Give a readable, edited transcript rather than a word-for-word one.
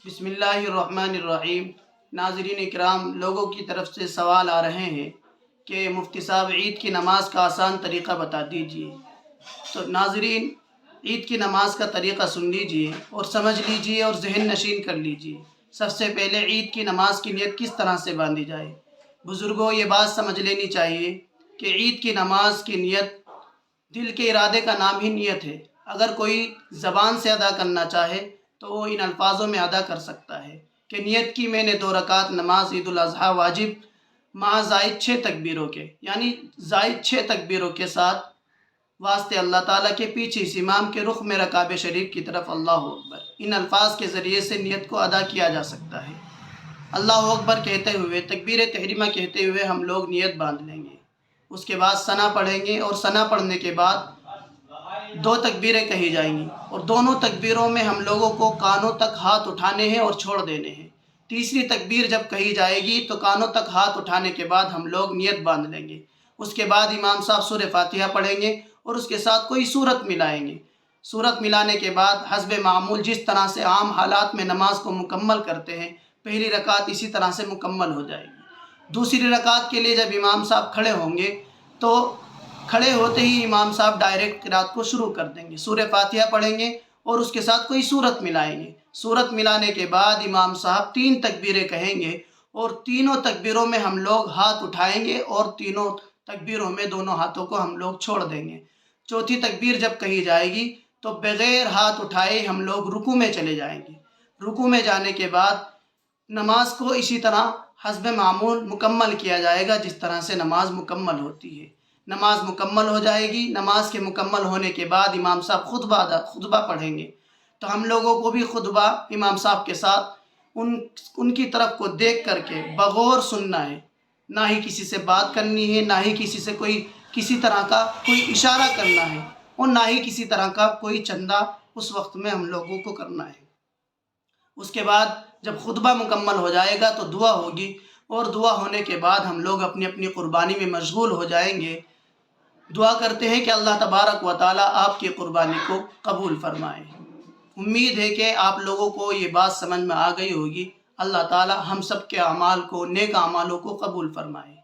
بسم اللہ الرحمن الرحیم۔ ناظرین اکرام، لوگوں کی طرف سے سوال آ رہے ہیں کہ مفتی صاحب عید کی نماز کا آسان طریقہ بتا دیجئے۔ تو ناظرین، عید کی نماز کا طریقہ سن لیجئے اور سمجھ لیجئے اور ذہن نشین کر لیجئے۔ سب سے پہلے عید کی نماز کی نیت کس طرح سے باندھی جائے۔ بزرگوں، یہ بات سمجھ لینی چاہیے کہ عید کی نماز کی نیت دل کے ارادے کا نام ہی نیت ہے۔ اگر کوئی زبان سے ادا کرنا چاہے تو وہ ان الفاظوں میں ادا کر سکتا ہے کہ نیت کی میں نے 2 رکعت نماز عید الاضحیٰ واجب مع زائد 6 تکبیروں کے، یعنی زائد 6 تکبیروں کے ساتھ واسطے اللہ تعالیٰ کے پیچھے اس امام کے رخ میں کعبہ شریف کی طرف اللہ اکبر، ان الفاظ کے ذریعے سے نیت کو ادا کیا جا سکتا ہے۔ اللہ اکبر کہتے ہوئے، تکبیر تحریمہ کہتے ہوئے ہم لوگ نیت باندھ لیں گے۔ اس کے بعد ثنا پڑھیں گے اور ثنا پڑھنے کے بعد 2 تکبیریں کہی جائیں گی، اور دونوں تکبیروں میں ہم لوگوں کو کانوں تک ہاتھ اٹھانے ہیں اور چھوڑ دینے ہیں۔ تیسری تکبیر جب کہی جائے گی تو کانوں تک ہاتھ اٹھانے کے بعد ہم لوگ نیت باندھ لیں گے۔ اس کے بعد امام صاحب سورہ فاتحہ پڑھیں گے اور اس کے ساتھ کوئی سورت ملائیں گے۔ سورت ملانے کے بعد حسب معمول جس طرح سے عام حالات میں نماز کو مکمل کرتے ہیں، پہلی رکعت اسی طرح سے مکمل ہو جائے گی۔ دوسری رکعت کے لیے جب امام صاحب کھڑے ہوں گے تو کھڑے ہوتے ہی امام صاحب ڈائریکٹ قرات کو شروع کر دیں گے، سورہ فاتحہ پڑھیں گے اور اس کے ساتھ کوئی سورت ملائیں گے۔ سورت ملانے کے بعد امام صاحب 3 تکبیریں کہیں گے اور تینوں تکبیروں میں ہم لوگ ہاتھ اٹھائیں گے اور تینوں تکبیروں میں دونوں ہاتھوں کو ہم لوگ چھوڑ دیں گے۔ چوتھی تکبیر جب کہی جائے گی تو بغیر ہاتھ اٹھائے ہم لوگ رکوع میں چلے جائیں گے۔ رکوع میں جانے کے بعد نماز کو اسی طرح حسب معمول مکمل کیا جائے گا جس طرح سے نماز مکمل ہوتی ہے۔ نماز مکمل ہو جائے گی۔ نماز کے مکمل ہونے کے بعد امام صاحب خطبہ پڑھیں گے، تو ہم لوگوں کو بھی خطبہ امام صاحب کے ساتھ ان کی طرف کو دیکھ کر کے بغور سننا ہے، نہ ہی کسی سے بات کرنی ہے، نہ ہی کسی سے کسی طرح کا کوئی اشارہ کرنا ہے، اور نہ ہی کسی طرح کا کوئی چندہ اس وقت میں ہم لوگوں کو کرنا ہے۔ اس کے بعد جب خطبہ مکمل ہو جائے گا تو دعا ہوگی، اور دعا ہونے کے بعد ہم لوگ اپنی اپنی قربانی میں مشغول ہو جائیں گے۔ دعا کرتے ہیں کہ اللہ تبارک و تعالیٰ آپ کی قربانی کو قبول فرمائے۔ امید ہے کہ آپ لوگوں کو یہ بات سمجھ میں آ گئی ہوگی۔ اللہ تعالیٰ ہم سب کے اعمال کو، نیک اعمالوں کو قبول فرمائے۔